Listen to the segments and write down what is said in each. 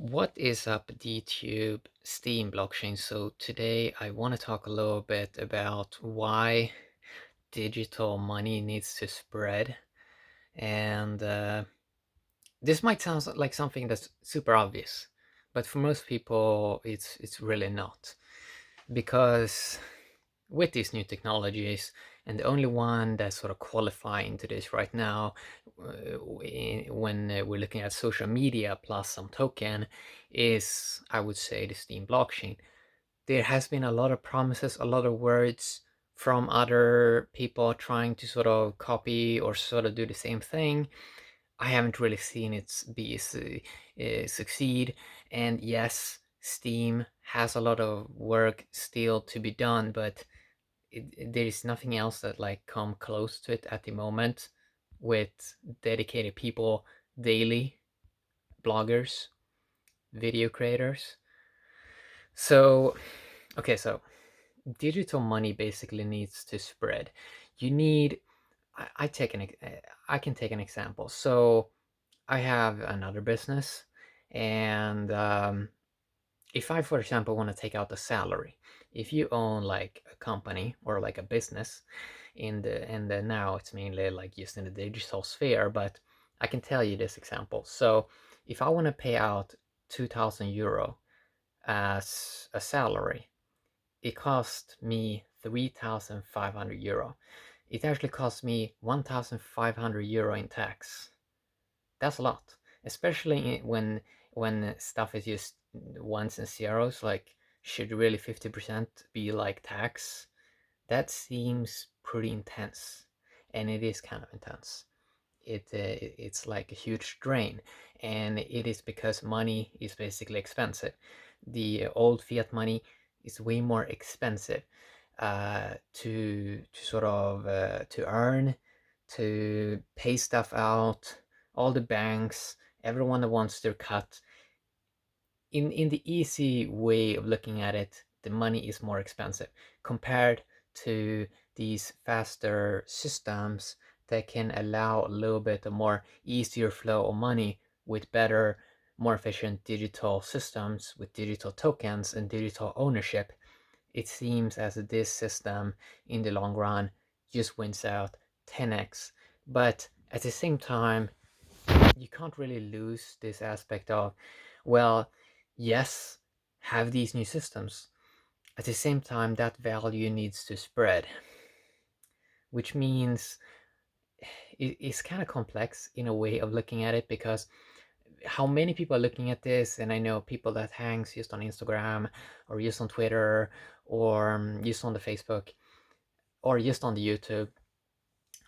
What is up, DTube Steem blockchain? So today I want to talk a little bit about why digital money needs to spread. And this might sound like something that's super obvious, but for most people it's really not. Because with these new technologies, and the only one that's sort of qualifying to this right now, when we're looking at social media plus some token, is, I would say, the Steem blockchain. There has been a lot of promises, a lot of words from other people trying to sort of copy or sort of do the same thing. I haven't really seen it succeed. And yes, Steem has a lot of work still to be done, but there is nothing else that like come close to it at the moment, with dedicated people daily, bloggers, video creators. So okay, so digital money basically needs to spread. You need, I can take an example. So I have another business, and if I, for example, want to take out a salary, if you own like a company or like a business in the now it's mainly like just in the digital sphere, but I can tell you this example. So if I want to pay out 2,000 euro as a salary, it cost me 3,500 euro. It actually cost me 1,500 euro in tax. That's a lot, especially when stuff is just ones and zeros. Like, should really 50% be like tax? That seems pretty intense, and it is kind of intense. It's like a huge drain, and it is because money is basically expensive. The old fiat money is way more expensive to sort of to earn, to pay stuff out. All the banks, everyone that wants their cut. In the easy way of looking at it, the money is more expensive compared to these faster systems that can allow a little bit of more easier flow of money with better, more efficient digital systems with digital tokens and digital ownership. It seems as this system in the long run just wins out 10x. But at the same time, you can't really lose this aspect of, well, yes, have these new systems. At the same time, that value needs to spread, which means it's kind of complex in a way of looking at it, because how many people are looking at this, and I know people that hangs just on Instagram or just on Twitter or just on the Facebook or just on the YouTube,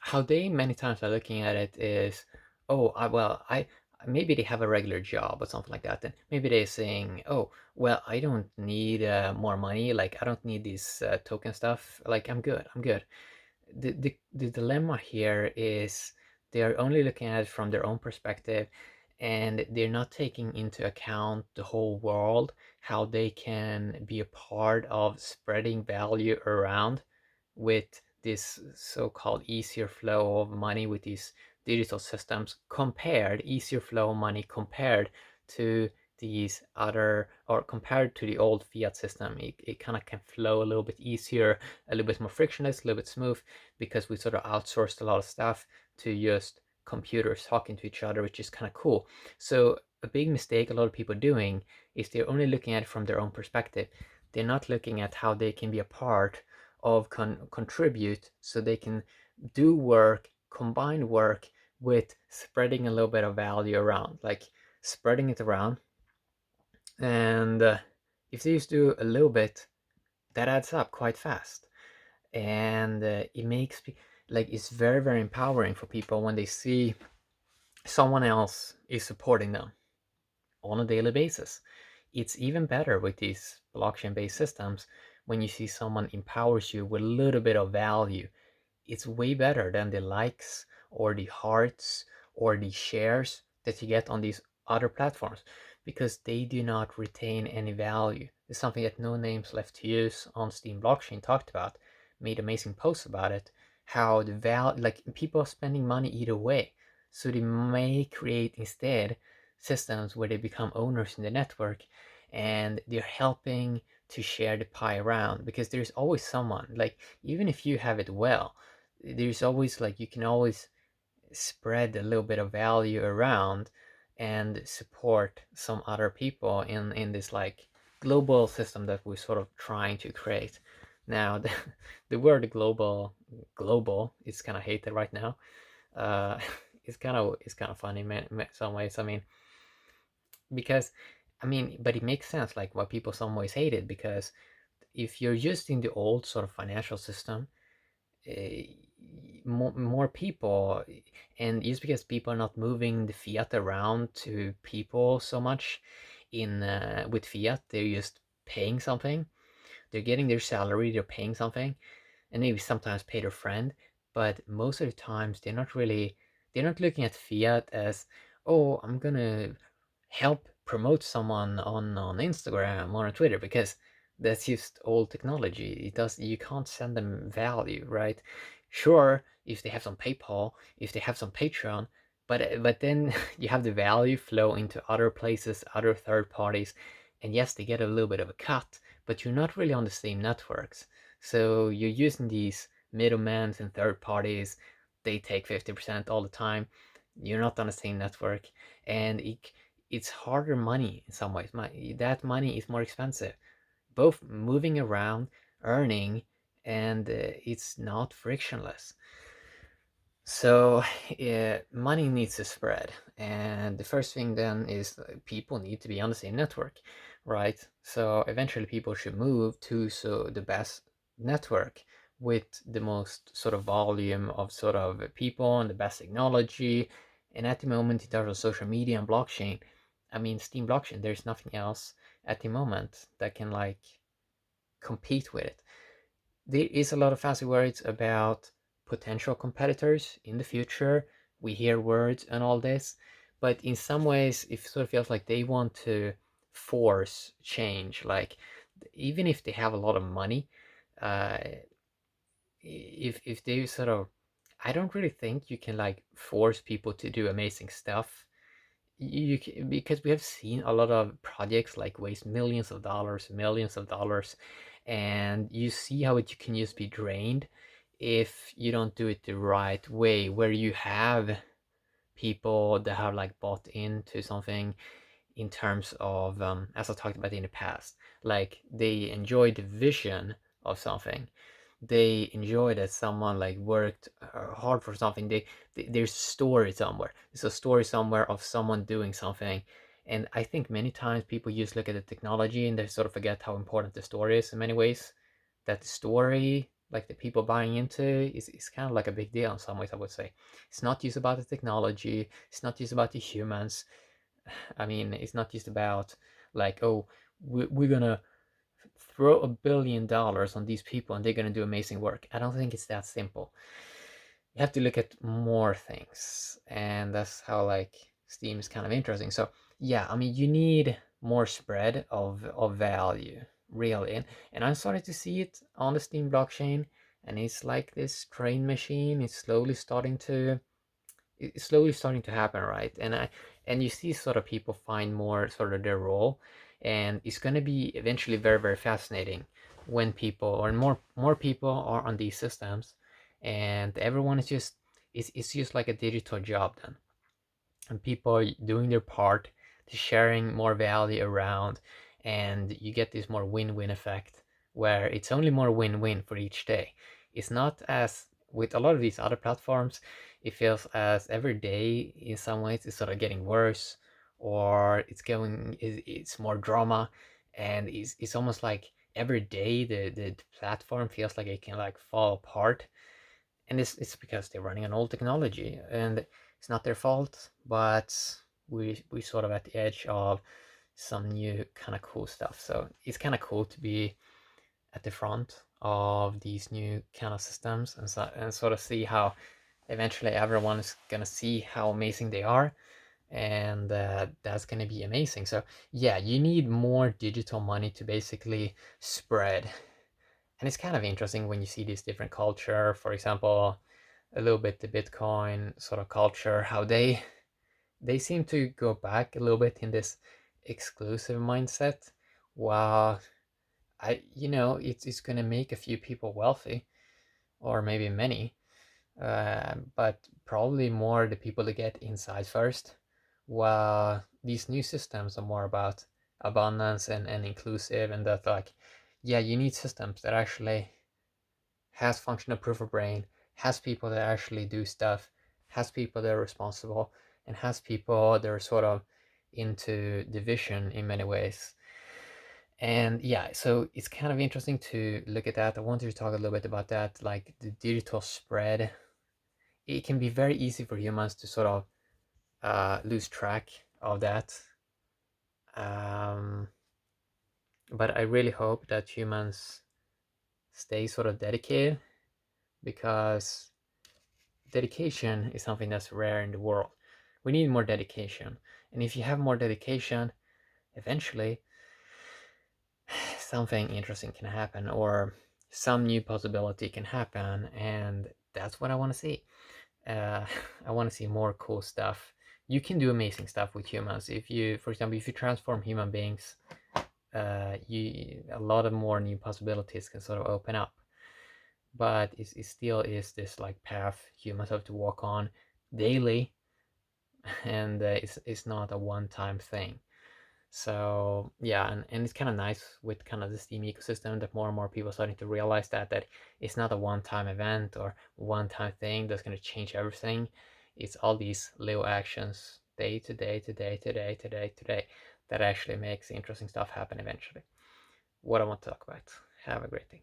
how they many times are looking at it is, oh, I maybe they have a regular job or something like that, and maybe they're saying, oh, well, I don't need more money, like I don't need this token stuff, like I'm good. The dilemma here is they are only looking at it from their own perspective, and they're not taking into account the whole world, how they can be a part of spreading value around with this so-called easier flow of money with these digital systems, compared easier flow of money compared to these other, or compared to the old fiat system. It kind of can flow a little bit easier, a little bit more frictionless, a little bit smooth, because we sort of outsourced a lot of stuff to just computers talking to each other, which is kind of cool. So a big mistake a lot of people are doing is they're only looking at it from their own perspective. They're not looking at how they can be a part of contribute, so they can do work, combine work with spreading a little bit of value around, like spreading it around. And if they just do a little bit, that adds up quite fast. And it makes like, it's very, very empowering for people when they see someone else is supporting them on a daily basis. It's even better with these blockchain-based systems when you see someone empowers you with a little bit of value. It's way better than the likes or the hearts or the shares that you get on these other platforms, because they do not retain any value. It's something that No Names Left to Use on Steem Blockchain talked about, made amazing posts about it, how the value, like, people are spending money either way. So they may create instead systems where they become owners in the network, and they're helping to share the pie around, because there's always someone, like, even if you have it well, there's always, like, you can always spread a little bit of value around and support some other people in this, like, global system that we're sort of trying to create. Now, the word global is kind of hated right now. uh it's kind of funny in some ways. I mean, because, I mean, but it makes sense, like, why people some ways hate it, because if you're using the old sort of financial system, uh, more people, and just because people are not moving the fiat around to people so much in with fiat, they're just paying something. They're getting their salary, they're paying something, and maybe sometimes pay their friend, but most of the times they're not looking at fiat as, oh, I'm gonna help promote someone on Instagram or on Twitter, because that's just old technology. You can't send them value, right? Sure, if they have some PayPal, if they have some Patreon, but then you have the value flow into other places, other third parties, and yes, they get a little bit of a cut, but you're not really on the same networks. So you're using these middlemen and third parties. They take 50% all the time. You're not on the same network, and it's harder money in some ways. That money is more expensive, both moving around, earning, and it's not frictionless. So money needs to spread, and the first thing then is people need to be on the same network, right? So eventually people should move to the best network with the most sort of volume of sort of people and the best technology. And at the moment, in terms of social media and blockchain, I mean, Steem blockchain, there's nothing else at the moment that can, like, compete with it. There is a lot of fancy words about potential competitors in the future. We hear words and all this, but in some ways, it sort of feels like they want to force change. Like, even if they have a lot of money, uh, if they sort of, I don't really think you can, like, force people to do amazing stuff. Because we have seen a lot of projects like waste millions of dollars, and you see how it can just be drained if you don't do it the right way, where you have people that have, like, bought into something, in terms of, as I talked about in the past, like, they enjoy the vision of something. They enjoy that someone, like, worked hard for something. There's a story somewhere. There's a story somewhere of someone doing something. And I think many times people just look at the technology and they sort of forget how important the story is in many ways. That the story, like, the people buying into, is kind of like a big deal in some ways, I would say. It's not just about the technology, it's not just about the humans. I mean, it's not just about, like, oh, we're gonna throw $1 billion on these people and they're gonna do amazing work. I don't think it's that simple. You have to look at more things, and that's how, like, Steem is kind of interesting. So yeah, I mean, you need more spread of value, really, and I'm starting to see it on the Steem blockchain, and it's like this train machine. It's slowly starting to happen, right? And you see sort of people find more sort of their role, and it's going to be eventually very, very fascinating when people, or more people are on these systems, and everyone is just, it's just like a digital job then, and people are doing their part to sharing more value around, and you get this more win-win effect, where it's only more win-win for each day. It's not as with a lot of these other platforms, it feels as every day in some ways it's sort of getting worse, or it's more drama, and it's almost like every day the platform feels like it can, like, fall apart. And it's because they're running on old technology, and it's not their fault, but we sort of at the edge of some new kind of cool stuff. So it's kind of cool to be at the front of these new kind of systems, and sort of see how eventually everyone is gonna see how amazing they are, and that's gonna be amazing. So yeah, you need more digital money to basically spread. And it's kind of interesting when you see this different culture, for example, a little bit the Bitcoin sort of culture, how they seem to go back a little bit in this exclusive mindset. While it's gonna make a few people wealthy, or maybe many, but probably more the people that get inside first. While these new systems are more about abundance and inclusive, and that, like, yeah, you need systems that actually has functional proof of brain, has people that actually do stuff, has people that are responsible, and has people that are sort of into division in many ways. And yeah, so it's kind of interesting to look at that. I wanted to talk a little bit about that, like the digital spread. It can be very easy for humans to sort of lose track of that. Um, but I really hope that humans stay sort of dedicated, because dedication is something that's rare in the world. We need more dedication. And if you have more dedication, eventually something interesting can happen, or some new possibility can happen. And that's what I want to see. Uh, I want to see more cool stuff. You can do amazing stuff with humans. If you, for example, if you transform human beings, a lot of more new possibilities can sort of open up. But it still is this like path humans have to walk on daily, and it's not a one-time thing. So yeah, and it's kind of nice with kind of the Steam ecosystem that more and more people are starting to realize that it's not a one-time event or one-time thing that's going to change everything. It's all these little actions, day to day to day to day to day to day, that actually makes interesting stuff happen eventually. What I want to talk about. Have a great day.